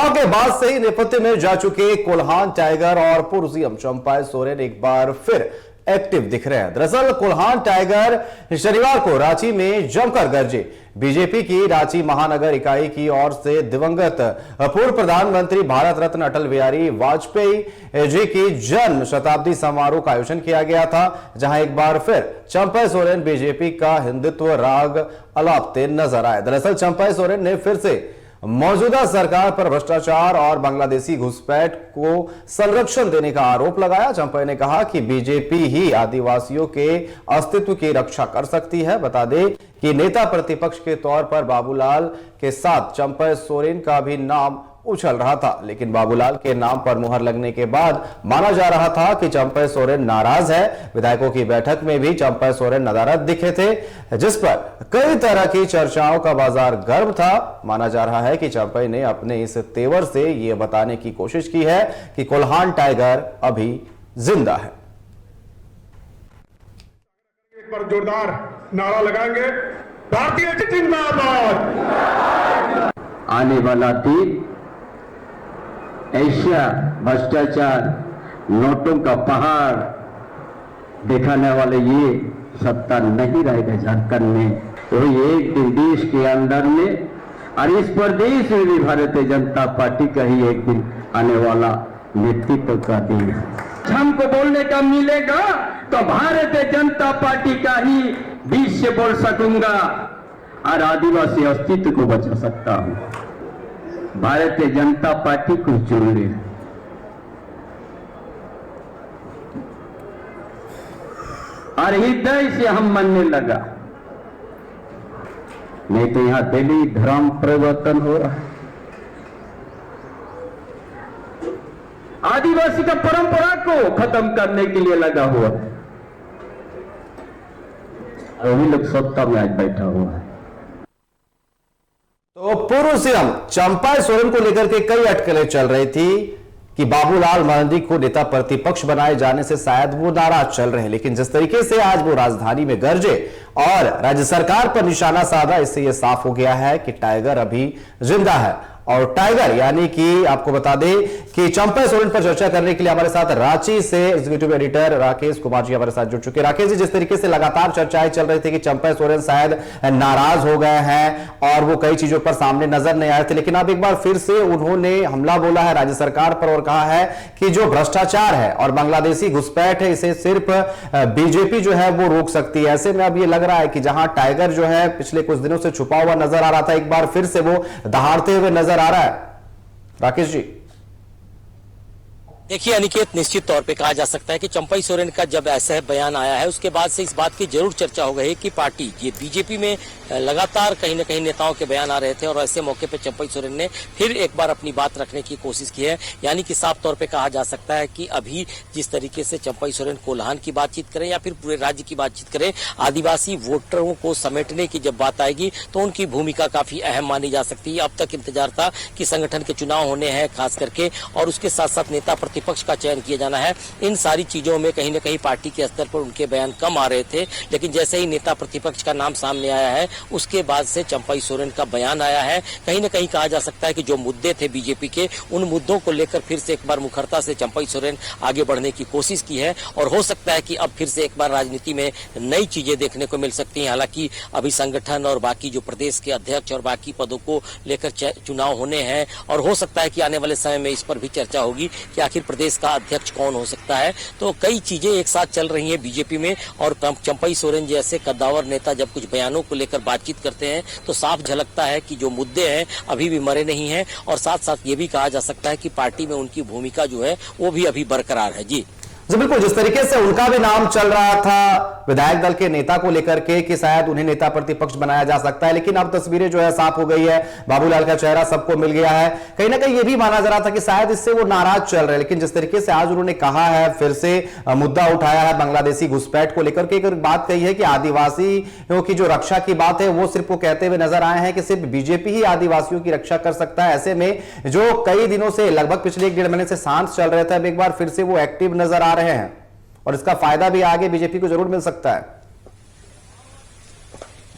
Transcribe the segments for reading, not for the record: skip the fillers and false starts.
चुनाव के बाद से ही नेपथ्य में जा चुके कोल्हान टाइगर और पूर्व सीएम चंपाई सोरेन एक बार फिर एक्टिव दिख रहे हैं। दरअसल कोल्हान टाइगर शनिवार को रांची में जमकर गरजे। बीजेपी की रांची महानगर इकाई की ओर से दिवंगत पूर्व प्रधानमंत्री भारत रत्न अटल बिहारी वाजपेयी जी की जन्म शताब्दी समारोह का आयोजन किया गया था, जहां एक बार फिर चंपाई सोरेन बीजेपी का हिंदुत्व राग अलापते नजर आए। दरअसल चंपाई सोरेन ने फिर से मौजूदा सरकार पर भ्रष्टाचार और बांग्लादेशी घुसपैठ को संरक्षण देने का आरोप लगाया। चंपाई ने कहा कि बीजेपी ही आदिवासियों के अस्तित्व की रक्षा कर सकती है। बता दें कि नेता प्रतिपक्ष के तौर पर बाबूलाल के साथ चंपाई सोरेन का भी नाम उछल रहा था, लेकिन बाबूलाल के नाम पर मुहर लगने के बाद माना जा रहा था कि चंपाई सोरेन नाराज है। विधायकों की बैठक में भी चंपाई सोरेन नदारद दिखे थे, जिस पर कई तरह की चर्चाओं का बाजार गर्म था। माना जा रहा है कि चंपाई ने अपने इस तेवर से यह बताने की कोशिश की है कि कोल्हान टाइगर अभी जिंदा है। एक बार जोरदार नारा लगाएंगे, भारतीय जिंदाबाद। आने वाला दिन ऐसा भ्रष्टाचार, नोटों का पहाड़ दिखाने वाले ये सत्ता नहीं रहेगा झारखंड में। तो एक दिन देश के अंदर में और इस प्रदेश में भी भारतीय जनता पार्टी का ही एक दिन आने वाला नेतृत्व का दिन है। हमको बोलने का मिलेगा तो भारतीय जनता पार्टी का ही बीच से बोल सकूंगा और आदिवासी अस्तित्व को बचा सकता हूं। भारतीय जनता पार्टी को चुन ले और हृदय से हम मानने लगा, नहीं तो यहां दिल्ली धर्म परिवर्तन हो रहा है। आदिवासी का परंपरा को खत्म करने के लिए लगा हुआ है। वही लोग सत्ता में आज बैठा हुआ है। तो पूर्व सीएम चंपाई सोरेन को लेकर के कई अटकलें चल रही थी कि बाबूलाल मरांडी को नेता प्रतिपक्ष बनाए जाने से शायद वो नाराज चल रहे हैं, लेकिन जिस तरीके से आज वो राजधानी में गरजे और राज्य सरकार पर निशाना साधा, इससे यह साफ हो गया है कि टाइगर अभी जिंदा है। और टाइगर यानी कि आपको बता दें कि चंपाई सोरेन पर चर्चा करने के लिए हमारे साथ रांची से एग्जीक्यूटिव एडिटर राकेश कुमार जी हमारे साथ जुड़ चुके हैं। राकेश जी, जिस तरीके से लगातार चर्चाएं चल रही थी कि चंपाई सोरेन शायद नाराज हो गए हैं और वो कई चीजों पर सामने नजर नहीं आए थे, लेकिन अब एक बार फिर से उन्होंने हमला बोला है राज्य सरकार पर और कहा है कि जो भ्रष्टाचार है और बांग्लादेशी घुसपैठ है, इसे सिर्फ बीजेपी जो है वो रोक सकती है। ऐसे में अब ये लग रहा है कि जहां टाइगर जो है पिछले कुछ दिनों से छुपा हुआ नजर आ रहा था, एक बार फिर से वो दहाड़ते हुए नजर आ रहा है। राकेश जी, देखिए अनिकेत, निश्चित तौर पे कहा जा सकता है कि चंपाई सोरेन का जब ऐसा बयान आया है उसके बाद से इस बात की जरूर चर्चा हो गई कि पार्टी ये बीजेपी में लगातार कहीं न कहीं नेताओं के बयान आ रहे थे और ऐसे मौके पे चंपाई सोरेन ने फिर एक बार अपनी बात रखने की कोशिश की है। यानी कि साफ तौर पे कहा जा सकता है कि अभी जिस तरीके से चंपाई सोरेन कोल्हान की बातचीत करें या फिर पूरे राज्य की बातचीत करें, आदिवासी वोटरों को समेटने की जब बात आएगी तो उनकी भूमिका काफी अहम मानी जा सकती है। अब तक इंतजार था कि संगठन के चुनाव होने हैं खास करके, और उसके साथ साथ नेता प्रतिपक्ष का चयन किया जाना है। इन सारी चीजों में कहीं न कहीं पार्टी के स्तर पर उनके बयान कम आ रहे थे, लेकिन जैसे ही नेता प्रतिपक्ष का नाम सामने आया है उसके बाद से चंपाई सोरेन का बयान आया है। कहीं न कहीं कहा जा सकता है कि जो मुद्दे थे बीजेपी के, उन मुद्दों को लेकर फिर से एक बार मुखरता से चंपाई सोरेन आगे बढ़ने की कोशिश की है और हो सकता है कि अब फिर से एक बार राजनीति में नई चीजें देखने को मिल सकती हैं। हालांकि अभी संगठन और बाकी जो प्रदेश के अध्यक्ष और बाकी पदों को लेकर चुनाव होने हैं और हो सकता है कि आने वाले समय में इस पर भी चर्चा होगी कि आखिर प्रदेश का अध्यक्ष कौन हो सकता है। तो कई चीजें एक साथ चल रही हैं बीजेपी में, और चंपाई सोरेन जैसे कद्दावर नेता जब कुछ बयानों को लेकर बातचीत करते हैं तो साफ झलकता है कि जो मुद्दे हैं अभी भी मरे नहीं हैं, और साथ साथ ये भी कहा जा सकता है कि पार्टी में उनकी भूमिका जो है वो भी अभी बरकरार है। जी बिल्कुल, जिस तरीके से उनका भी नाम चल रहा था विधायक दल के नेता को लेकर के कि शायद उन्हें नेता प्रतिपक्ष बनाया जा सकता है, लेकिन अब तस्वीरें जो है साफ हो गई है, बाबूलाल का चेहरा सबको मिल गया है। कहीं ना कहीं यह भी माना जा रहा था कि शायद इससे वो नाराज चल रहे हैं, लेकिन जिस तरीके से आज उन्होंने कहा है, फिर से मुद्दा उठाया है बांग्लादेशी घुसपैठ को लेकर के, एक बात कही है कि आदिवासियों की जो रक्षा की बात है वो सिर्फ वो कहते हुए नजर आए हैं कि सिर्फ बीजेपी ही आदिवासियों की रक्षा कर सकता है। ऐसे में जो कई दिनों से लगभग पिछले 1-1.5 महीने से शांत चल रहे थे, अब एक बार फिर से वो एक्टिव नजर आ रहे हैं और इसका फायदा भी आगे बीजेपी को जरूर मिल सकता है।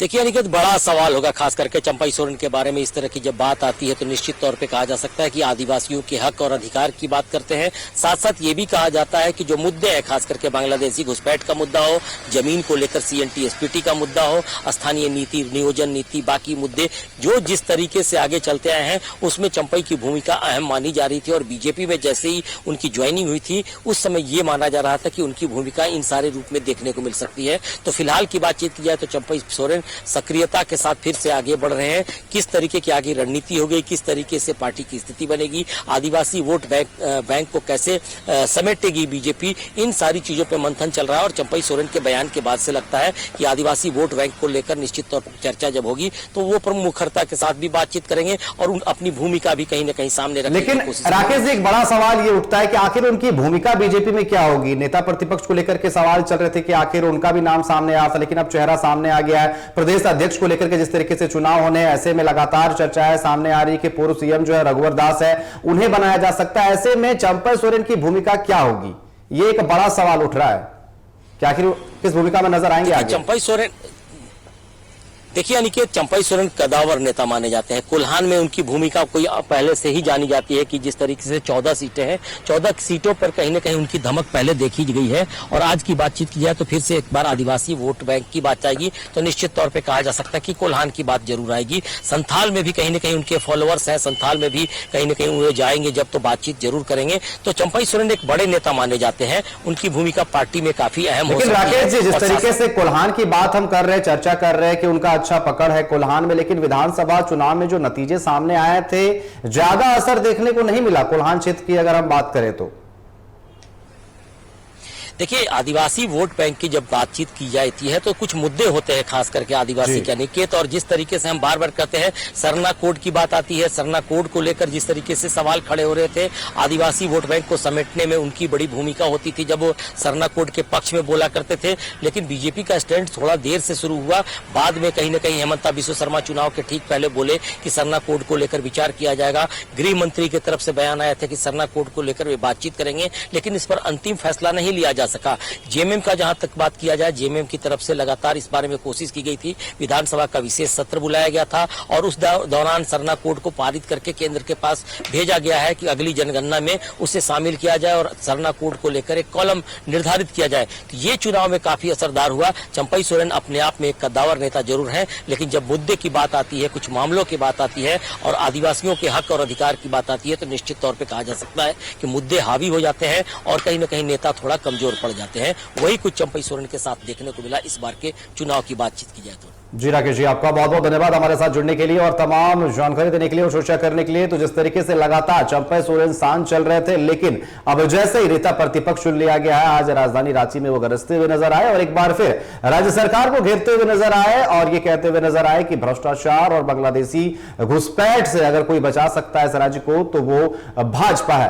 देखिए अनिकेत, बड़ा सवाल होगा खास करके चंपई सोरेन के बारे में। इस तरह की जब बात आती है तो निश्चित तौर पे कहा जा सकता है कि आदिवासियों के हक और अधिकार की बात करते हैं। साथ साथ ये भी कहा जाता है कि जो मुद्दे हैं, खास करके बांग्लादेशी घुसपैठ का मुद्दा हो, जमीन को लेकर CNT SPT का मुद्दा हो, स्थानीय नीति, नियोजन नीति, बाकी मुद्दे जो जिस तरीके से आगे चलते आए हैं उसमें चंपई की भूमिका अहम मानी जा रही थी। और बीजेपी में जैसे ही उनकी ज्वाइनिंग हुई थी उस समय ये माना जा रहा था कि उनकी भूमिका इन सारे रूप में देखने को मिल सकती है। तो फिलहाल की बातचीत की जाए तो चंपई सोरेन सक्रियता के साथ फिर से आगे बढ़ रहे हैं। किस तरीके की आगे रणनीति होगी, किस तरीके से पार्टी की स्थिति बनेगी, आदिवासी वोट बैंक को कैसे समेटेगी बीजेपी, इन सारी चीजों पर मंथन चल रहा है। और चंपई सोरेन के बयान के बाद से लगता है कि आदिवासी वोट बैंक को लेकर निश्चित तौर पर चर्चा जब होगी तो वो प्रमुखता के साथ भी बातचीत करेंगे और अपनी भूमिका भी कहीं न कहीं सामने रखने लेकिन की कोशिश राकेश जी, एक बड़ा सवाल ये उठता है कि आखिर उनकी भूमिका बीजेपी में क्या होगी। नेता प्रतिपक्ष को लेकर के सवाल चल रहे थे कि आखिर उनका भी नाम सामने आया था, लेकिन अब चेहरा सामने आ गया है। प्रदेश अध्यक्ष को लेकर के जिस तरीके से चुनाव होने, ऐसे में लगातार चर्चाएं सामने आ रही कि पूर्व CM जो है रघुवर दास है, उन्हें बनाया जा सकता है। ऐसे में चंपई सोरेन की भूमिका क्या होगी, ये एक बड़ा सवाल उठ रहा है कि आखिर किस भूमिका में नजर आएंगे आगे। चंपई सोरेन, देखिए अनिकेत, चंपई सोरेन कदावर नेता माने जाते हैं। कोल्हान में उनकी भूमिका कोई पहले से ही जानी जाती है कि जिस तरीके से 14 सीटें हैं, 14 सीटों पर कहीं न कहीं उनकी धमक पहले देखी गई है। और आज की बातचीत की जाए तो फिर से एक बार आदिवासी वोट बैंक की बात आएगी तो निश्चित तौर पर कहा जा सकता है कि कोल्हान की बात जरूर आएगी। संथाल में भी कहीं न कहीं उनके फॉलोअर्स हैं, संथाल में भी कहीं न कहीं वो जाएंगे जब तो बातचीत जरूर करेंगे। तो चंपई सोरेन एक बड़े नेता माने जाते हैं, उनकी भूमिका पार्टी में काफी अहम हो सकती है। राकेश जी, जिस तरीके से कोल्हान की बात हम कर रहे हैं, चर्चा कर रहे हैं कि उनका अच्छा पकड़ है कोल्हान में, लेकिन विधानसभा चुनाव में जो नतीजे सामने आए थे ज्यादा असर देखने को नहीं मिला कोल्हान क्षेत्र की अगर हम बात करें तो। देखिए आदिवासी वोट बैंक की जब बातचीत की जाती है तो कुछ मुद्दे होते हैं खास करके आदिवासी के अनिकेत। और जिस तरीके से हम बार बार कहते हैं सरना कोड की बात आती है, सरना कोड को लेकर जिस तरीके से सवाल खड़े हो रहे थे, आदिवासी वोट बैंक को समेटने में उनकी बड़ी भूमिका होती थी जब वो सरना कोड के पक्ष में बोला करते थे। लेकिन बीजेपी का स्टैंड थोड़ा देर से शुरू हुआ, बाद में कहीं न कहीं हेमंता बिस्व शर्मा चुनाव के ठीक पहले बोले कि सरना कोड को लेकर विचार किया जाएगा। गृह मंत्री की तरफ से बयान आया था कि सरना कोड को लेकर वे बातचीत करेंगे, लेकिन इस पर अंतिम फैसला नहीं लिया जा सका। जेएमएम का जहां तक बात किया जाए, जेएमएम की तरफ से लगातार इस बारे में कोशिश की गई थी, विधानसभा का विशेष सत्र बुलाया गया था और उस दौरान सरना कोड को पारित करके केंद्र के पास भेजा गया है कि अगली जनगणना में उसे शामिल किया जाए और सरना कोड को लेकर एक कॉलम निर्धारित किया जाए। तो ये चुनाव में काफी असरदार हुआ। चंपई सोरेन अपने आप में एक कद्दावर नेता जरूर है, लेकिन जब मुद्दे की बात आती है, कुछ मामलों की बात आती है और आदिवासियों के हक और अधिकार की बात आती है तो निश्चित तौर पर कहा जा सकता है कि मुद्दे हावी हो जाते हैं और कहीं न कहीं नेता थोड़ा कमजोर पड़ जाते हैं। वही कुछ चंपई सोरेन के साथ देखने को मिला इस बार के चुनाव की बातचीत की जाए तो। जी राकेश जी, आपका बहुत बहुत धन्यवाद हमारे साथ जुड़ने के लिए और तमाम जानकारी देने के लिए और चर्चा करने के लिए। तो जिस तरीके से लगातार चंपई सोरेन शांत चल रहे थे, लेकिन अब जैसे ही नेता प्रतिपक्ष चुन लिया गया है, आज राजधानी रांची में वो गरजते हुए नजर आए और एक बार फिर राज्य सरकार को घेरते हुए नजर आए और ये कहते हुए नजर आए कि भ्रष्टाचार और बांग्लादेशी घुसपैठ से अगर कोई बचा सकता है इस राज्य को तो वो भाजपा है।